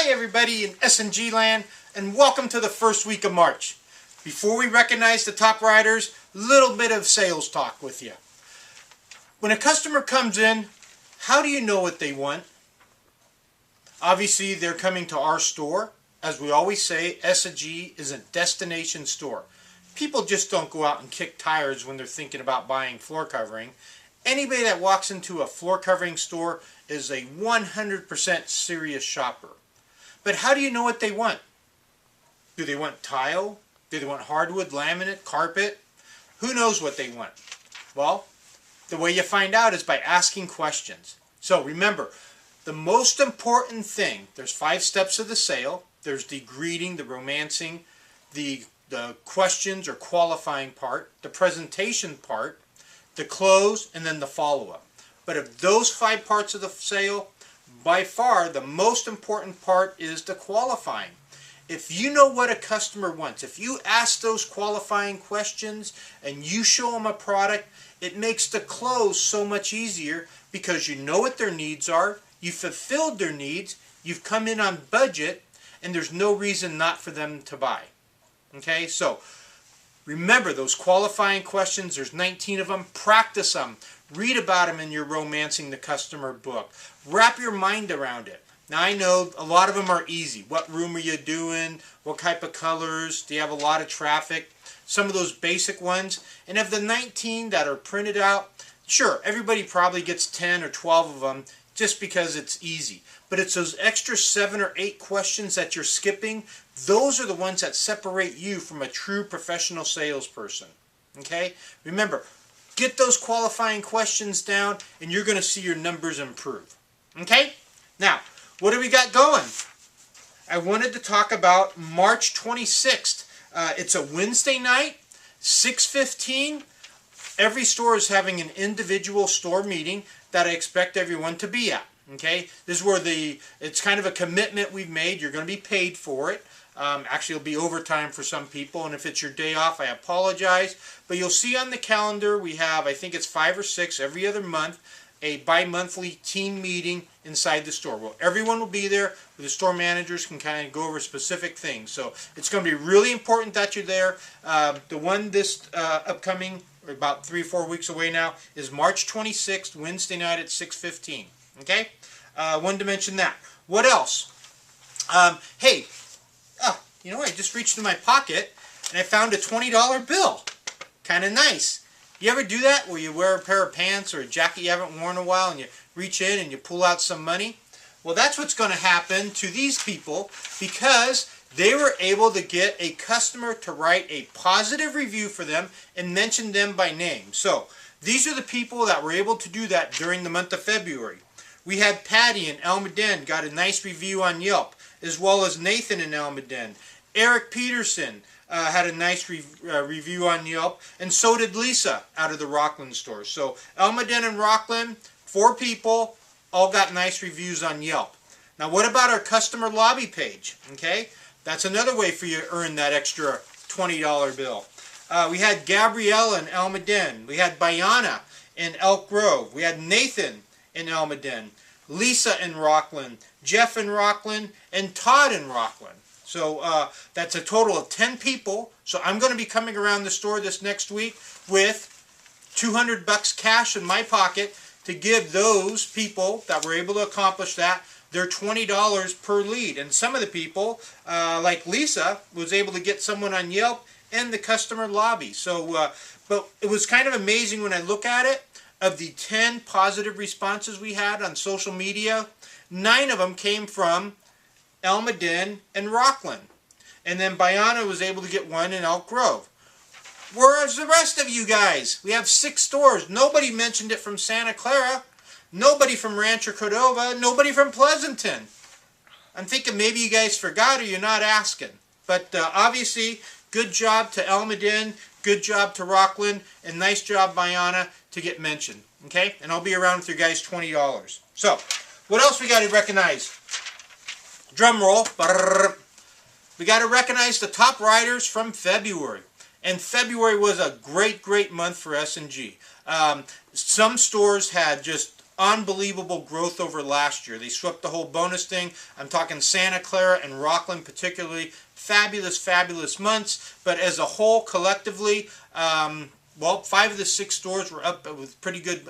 Hi everybody in S&G land, and welcome to the first week of March. Before we recognize the top riders, a little bit of sales talk with you. When a customer comes in, how do you know what they want? Obviously they're coming to our store. As we always say, S&G is a destination store. People just don't go out and kick tires when they're thinking about buying floor covering. Anybody that walks into a floor covering store is a 100% serious shopper. But how do you know what they want? Do they want tile? Do they want hardwood, laminate, carpet? Who knows what they want? Well, the way you find out is by asking questions. So remember, the most important thing, there's 5 steps of the sale. There's the greeting, the romancing, the questions or qualifying part, the presentation part, the close, and then the follow-up. But of those 5 parts of the sale, by far the most important part is the qualifying. If you know what a customer wants, if you ask those qualifying questions and you show them a product, it makes the close so much easier because you know what their needs are, you fulfilled their needs, you've come in on budget, and there's no reason not for them to buy. Okay, so remember those qualifying questions. There's 19 of them. Practice them. Read about them in your Romancing the Customer book. Wrap your mind around it. Now I know a lot of them are easy. What room are you doing? What type of colors? Do you have a lot of traffic? Some of those basic ones. And of the 19 that are printed out, sure, everybody probably gets 10 or 12 of them just because it's easy. But it's those extra 7 or 8 questions that you're skipping. Those are the ones that separate you from a true professional salesperson. Okay? Remember, get those qualifying questions down and you're going to see your numbers improve. Okay? Now, what do we got going? I wanted to talk about March 26th. It's a Wednesday night, 6:15. Every store is having an individual store meeting that I expect everyone to be at. Okay? This is where it's kind of a commitment we've made. You're going to be paid for it. Actually, it'll be overtime for some people, and if it's your day off, I apologize. But you'll see on the calendar, we have, I think it's 5 or 6 every other month, a bi-monthly team meeting inside the store. Well, everyone will be there. The store managers can kind of go over specific things. So it's going to be really important that you're there. The one this upcoming, or about 3 or 4 weeks away now, is March 26th, Wednesday night at 6:15. Okay? Wanted to mention that. What else? Hey, you know, I just reached in my pocket and I found a $20 bill. Kind of nice. You ever do that where you wear a pair of pants or a jacket you haven't worn in a while and you reach in and you pull out some money? Well, that's what's going to happen to these people because they were able to get a customer to write a positive review for them and mention them by name. So these are the people that were able to do that during the month of February. We had Patty in Almaden got a nice review on Yelp, as well as Nathan in Almaden. Eric Peterson had a nice review on Yelp, and so did Lisa out of the Rockland store. So Almaden and Rockland, 4 people, all got nice reviews on Yelp. Now what about our customer lobby page? Okay, that's another way for you to earn that extra $20 bill. We had Gabriella in Almaden. We had Bayana in Elk Grove. We had Nathan in Almaden. Lisa in Rockland. Jeff in Rockland. And Todd in Rockland. So that's a total of 10 people. So I'm going to be coming around the store this next week with $200 cash in my pocket to give those people that were able to accomplish that their $20 per lead. And some of the people, like Lisa, was able to get someone on Yelp and the customer lobby. So, but it was kind of amazing when I look at it. Of the 10 positive responses we had on social media, 9 of them came from Almaden and Rockland. And then Bayana was able to get one in Elk Grove. Whereas the rest of you guys, we have 6 stores. Nobody mentioned it from Santa Clara. Nobody from Rancho Cordova. Nobody from Pleasanton. I'm thinking maybe you guys forgot or you're not asking. But obviously, good job to Almaden, good job to Rockland, and nice job, Bayana, to get mentioned. Okay? And I'll be around with you guys $20. So, what else we got to recognize? Drum roll. We got to recognize the top riders from February. And February was a great, great month for S&G. Some stores had just unbelievable growth over last year. They swept the whole bonus thing. I'm talking Santa Clara and Rockland particularly. Fabulous, fabulous months. But as a whole, collectively, well, 5 of the 6 stores were up with pretty good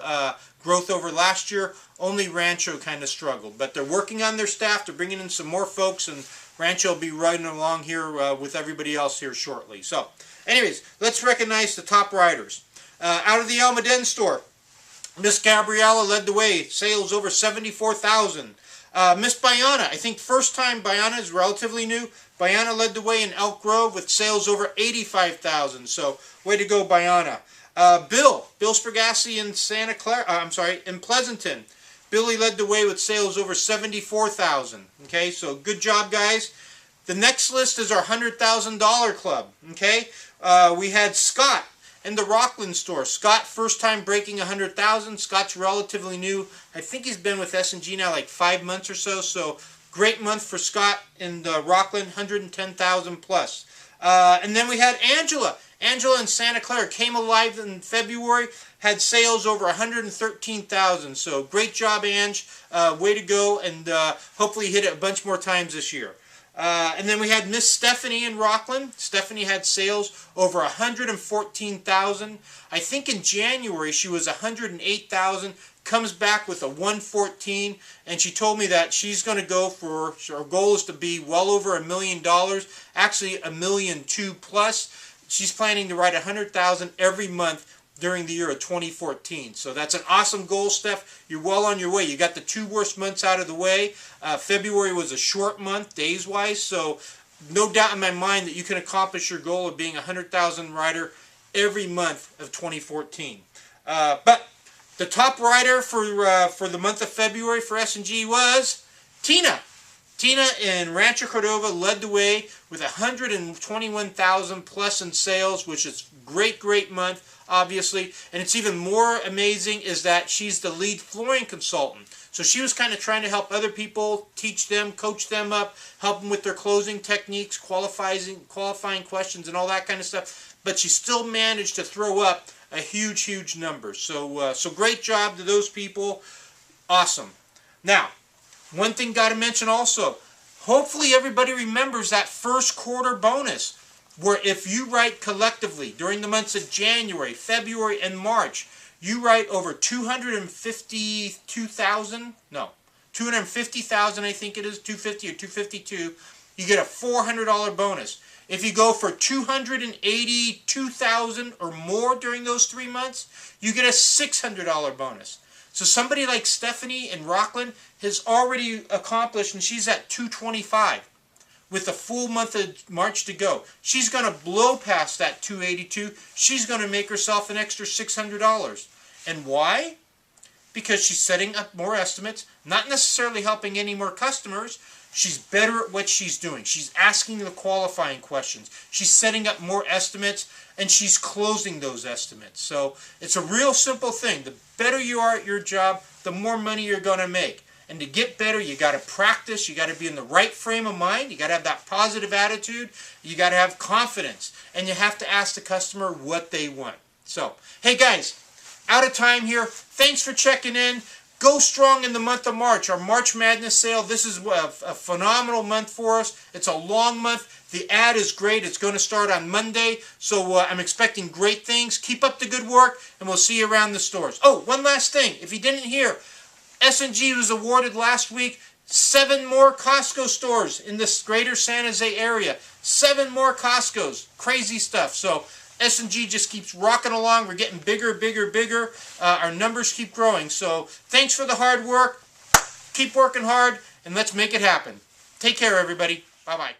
growth over last year. Only Rancho kind of struggled. But they're working on their staff. They're bringing in some more folks, and Rancho will be riding along here with everybody else here shortly. So, anyways, let's recognize the top riders. Out of the Almaden store, Miss Gabriella led the way. Sales over 74,000. Miss Bayana, I think first time Bayana is relatively new. Bayana led the way in Elk Grove with sales over 85,000. So, way to go, Bayana. Bill Spergassi in Santa Clara, in Pleasanton. Billy led the way with sales over 74,000. Okay, so good job, guys. The next list is our $100,000 club. Okay, we had Scott in the Rockland store. Scott, first time breaking 100,000. Scott's relatively new. I think he's been with S&G now like 5 months or so. So great month for Scott in the Rockland, 110,000 plus. And then we had Angela. Angela in Santa Clara came alive in February, had sales over 113,000. So great job, Ange. Way to go, and hopefully hit it a bunch more times this year. And then we had Miss Stephanie in Rockland. Stephanie had sales over 114,000. I think in January she was 108,000. Comes back with a 114, and she told me that she's going to go for, her goal is to be well over $1 million, actually $1.2 million plus. She's planning to write 100,000 every month during the year of 2014. So that's an awesome goal, Steph. You're well on your way. You got the 2 worst months out of the way. February was a short month, days-wise, so no doubt in my mind that you can accomplish your goal of being a 100,000 rider every month of 2014. But the top rider for the month of February for S&G was Tina. Tina in Rancho Cordova led the way with 121,000 plus in sales, which is great month, obviously. And it's even more amazing is that she's the lead flooring consultant. So she was kind of trying to help other people, teach them, coach them up, help them with their closing techniques, qualifying questions, and all that kind of stuff. But she still managed to throw up a huge number. So great job to those people. Awesome. Now, one thing got to mention also, hopefully everybody remembers that first quarter bonus, where if you write collectively during the months of January, February, and March, you write over 250,000, I think it is, 250 or 252, you get a $400 bonus. If you go for 282,000 or more during those 3 months, you get a $600 bonus. So somebody like Stephanie in Rockland has already accomplished, and she's at 225 with a full month of March to go. She's going to blow past that 282. She's going to make herself an extra $600. And why? Because she's setting up more estimates, not necessarily helping any more customers. She's better at what she's doing. She's asking the qualifying questions. She's setting up more estimates, and she's closing those estimates. So it's a real simple thing. The better you are at your job, the more money you're going to make. And to get better, you got to practice. You got to be in the right frame of mind. You got to have that positive attitude. You got to have confidence. And you have to ask the customer what they want. So, hey guys, out of time here. Thanks for checking in. Go strong in the month of March. Our March Madness sale. This is a phenomenal month for us. It's a long month. The ad is great. It's going to start on Monday. So I'm expecting great things. Keep up the good work, and we'll see you around the stores. Oh, one last thing. If you didn't hear, S&G was awarded last week 7 more Costco stores in this greater San Jose area. 7 more Costcos. Crazy stuff. So S&G just keeps rocking along. We're getting bigger. Our numbers keep growing. So thanks for the hard work. Keep working hard, and let's make it happen. Take care, everybody. Bye-bye.